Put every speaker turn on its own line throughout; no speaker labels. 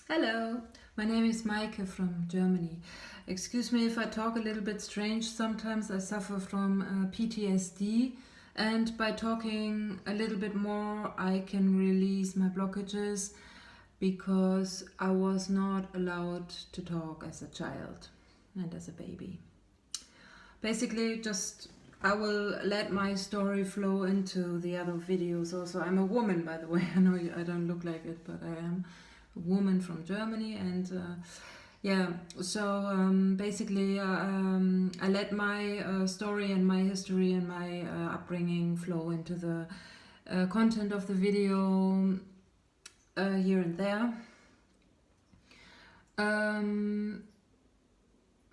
Hello, my name is Maike from Germany. Excuse me if I talk a little bit strange. Sometimes I suffer from PTSD, and by talking a little bit more, I can release my blockages because I was not allowed to talk as a child and as a baby. Basically, just I will let my story flow into the other videos. Also, I'm a woman, by the way. I know I don't look like it, but I am woman from Germany, and basically I let my story and my history and my upbringing flow into the content of the video here and there.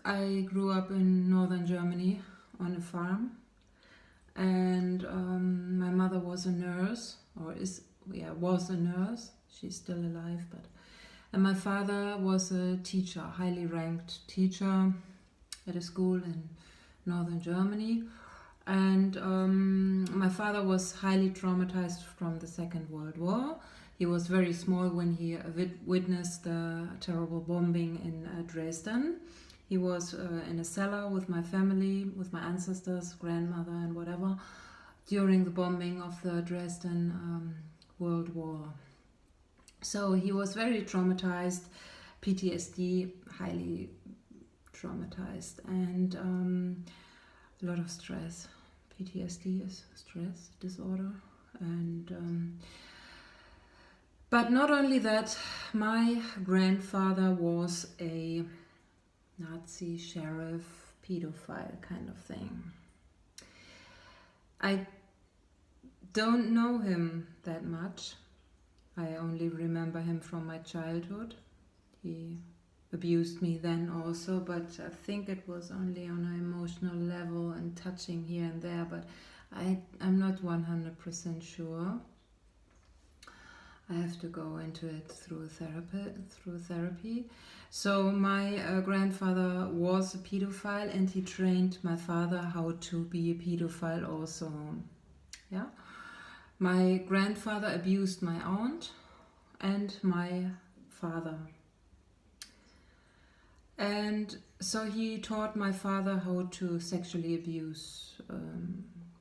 I grew up in northern Germany on a farm, and my mother was a nurse, was a nurse. She's still alive, and my father was a teacher, highly ranked teacher at a school in northern Germany. And my father was highly traumatized from the Second World War. He was very small when he witnessed the terrible bombing in Dresden. He was in a cellar with my family, with my ancestors, grandmother and whatever, during the bombing of the Dresden World War. So he was very traumatized, PTSD, highly traumatized, and a lot of stress. PTSD is stress disorder, and but not only that, my grandfather was a Nazi sheriff, pedophile kind of thing. I don't know him that much. I only remember him from my childhood. He abused me then also, but I think it was only on an emotional level and touching here and there, but I'm not 100% sure. I have to go into it through therapy. So my grandfather was a pedophile, and he trained my father how to be a pedophile also. Yeah. My grandfather abused my aunt and my father. And so he taught my father how to sexually abuse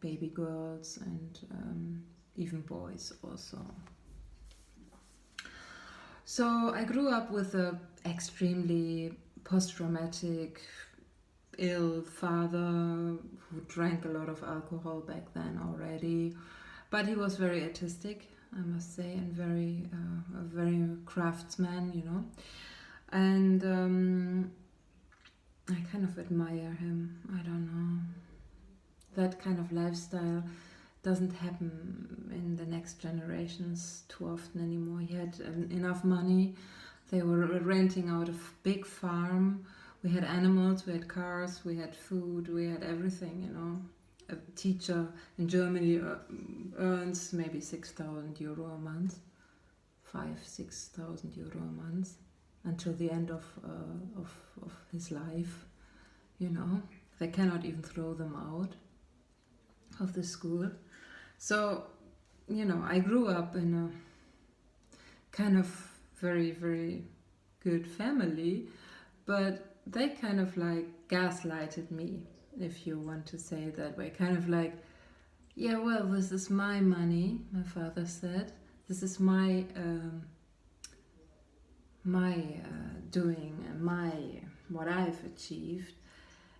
baby girls and even boys also. So I grew up with an extremely post-traumatic, ill father who drank a lot of alcohol back then already. But he was very artistic, I must say, and a very craftsman, And I kind of admire him. I don't know. That kind of lifestyle doesn't happen in the next generations too often anymore. He had enough money. They were renting out a big farm. We had animals, we had cars, we had food, we had everything, A teacher in Germany earns maybe 6,000 euro a month, 6,000 euro a month, until the end of his life. They cannot even throw them out of the school. So, I grew up in a kind of very, very good family, but they kind of like gaslighted me, if you want to say it that way. Kind of like, yeah, well, this is my money, my father said. This is my doing and what I've achieved.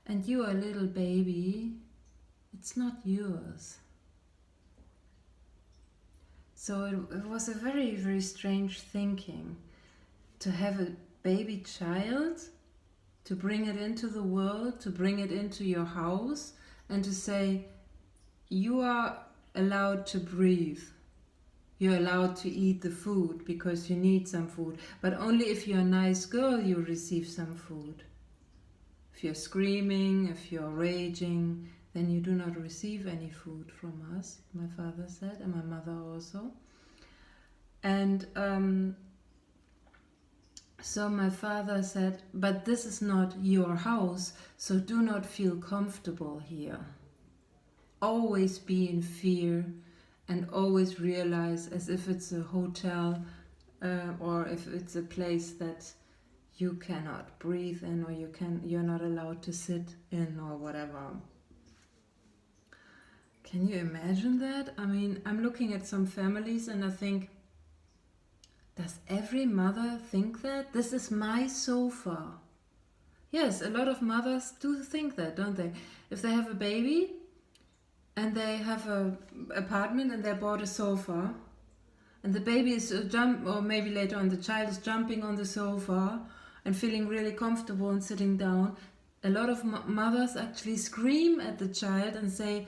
And you are a little baby, it's not yours. So it was a very, very strange thinking to have a baby child, to bring it into the world, to bring it into your house, and to say, you are allowed to breathe. You're allowed to eat the food because you need some food. But only if you're a nice girl, you receive some food. If you're screaming, if you're raging, then you do not receive any food from us, my father said, and my mother also. And so my father said, but this is not your house, so do not feel comfortable here. Always be in fear and always realize, as if it's a hotel, or if it's a place that you cannot breathe in, or you're not allowed to sit in, or whatever. Can you imagine that? I mean, I'm looking at some families and I think, does every mother think that? This is my sofa. Yes, a lot of mothers do think that, don't they? If they have a baby and they have an apartment and they bought a sofa, and the baby is or maybe later on the child is jumping on the sofa and feeling really comfortable and sitting down, a lot of mothers actually scream at the child and say,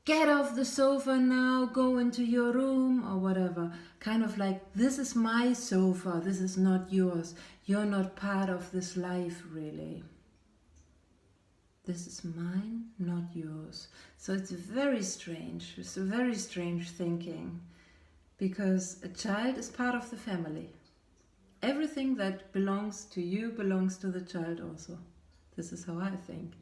get off the sofa now, go into your room, or whatever. Kind of like, this is my sofa, this is not yours. You're not part of this life, really. This is mine, not yours. So it's very strange. It's a very strange thinking. Because a child is part of the family. Everything that belongs to you belongs to the child also. This is how I think.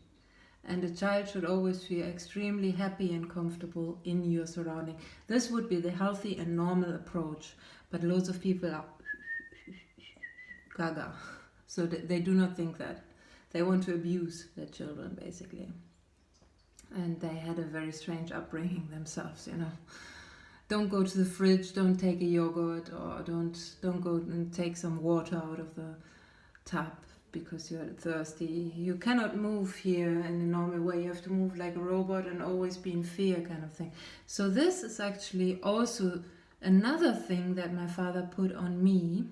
And a child should always feel extremely happy and comfortable in your surrounding. This would be the healthy and normal approach. But loads of people are gaga. So they do not think that. They want to abuse their children, basically. And they had a very strange upbringing themselves, you know. Don't go to the fridge, don't take a yogurt, or don't go and take some water out of the tap because you're thirsty. You cannot move here in a normal way. You have to move like a robot and always be in fear, kind of thing. So this is actually also another thing that my father put on me,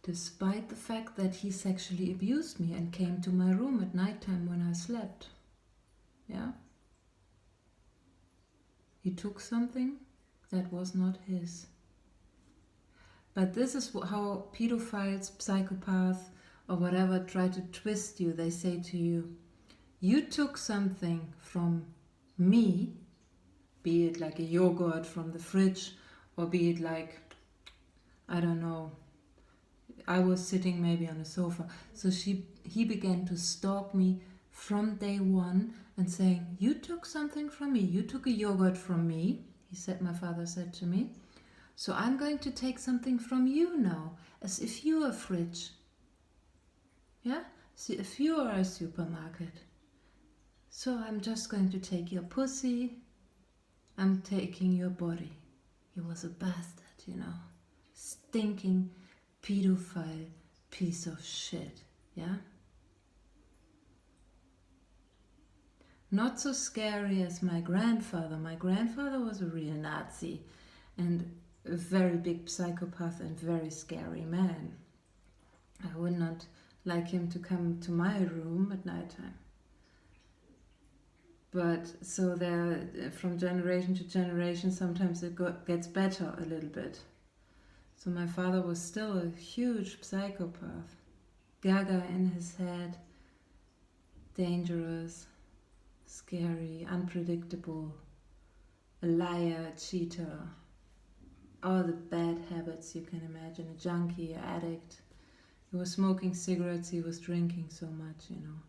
despite the fact that he sexually abused me and came to my room at nighttime when I slept. Yeah? He took something that was not his. But this is how pedophiles, psychopaths, or whatever try to twist you. They say to you, you took something from me, be it like a yogurt from the fridge, or be it like, I don't know, I was sitting maybe on a sofa. So he began to stalk me from day one and saying, you took something from me, you took a yogurt from me, my father said to me, so I'm going to take something from you now, as if you're a fridge. Yeah? See, if you are a supermarket. So I'm just going to take your pussy, I'm taking your body. He was a bastard, you know. Stinking pedophile piece of shit, yeah? Not so scary as my grandfather. My grandfather was a real Nazi and a very big psychopath and very scary man. I would not like him to come to my room at nighttime. But so there, from generation to generation, sometimes it gets better a little bit. So my father was still a huge psychopath. Gaga in his head, dangerous, scary, unpredictable, a liar, a cheater, all the bad habits you can imagine, a junkie, an addict. He was smoking cigarettes, he was drinking so much, you know,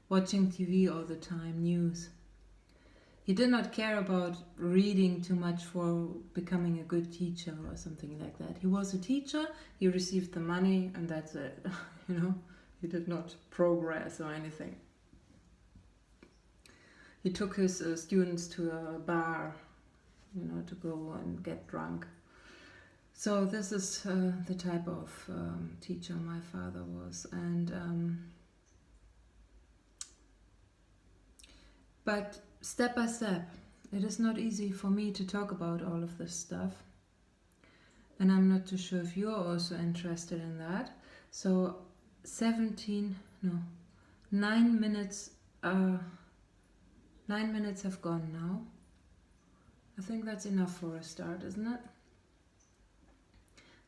watching TV all the time, news. He did not care about reading too much for becoming a good teacher or something like that. He was a teacher, he received the money, and that's it, you know. He did not progress or anything. He took his students to a bar, you know, to go and get drunk. So this is the type of teacher my father was. And but step by step, it is not easy for me to talk about all of this stuff. And I'm not too sure if you're also interested in that. So 9 minutes 9 minutes have gone now. I think that's enough for a start, isn't it?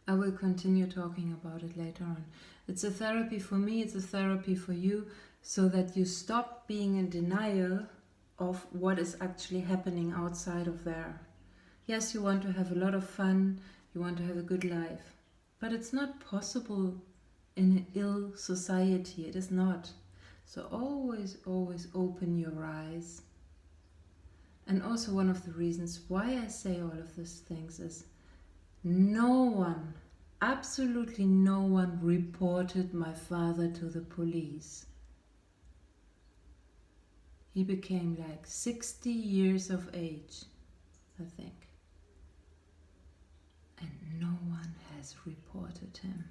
I will continue talking about it later on. It's a therapy for me, it's a therapy for you, so that you stop being in denial of what is actually happening outside of there. Yes, you want to have a lot of fun, you want to have a good life, but it's not possible in an ill society. It is not. So always, always open your eyes. And also one of the reasons why I say all of these things is No one, absolutely no one reported my father to the police. He became like 60 years of age, I think. And no one has reported him.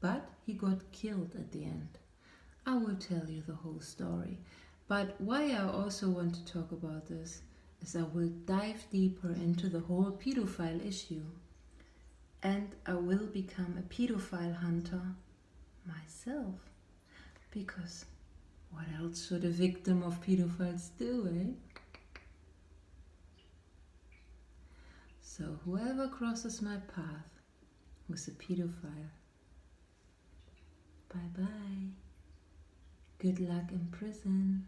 But he got killed at the end. I will tell you the whole story. But why I also want to talk about this is I will dive deeper into the whole pedophile issue. And I will become a pedophile hunter myself. Because what else should a victim of pedophiles do, eh? So whoever crosses my path was a pedophile. Bye bye. Good luck in prison.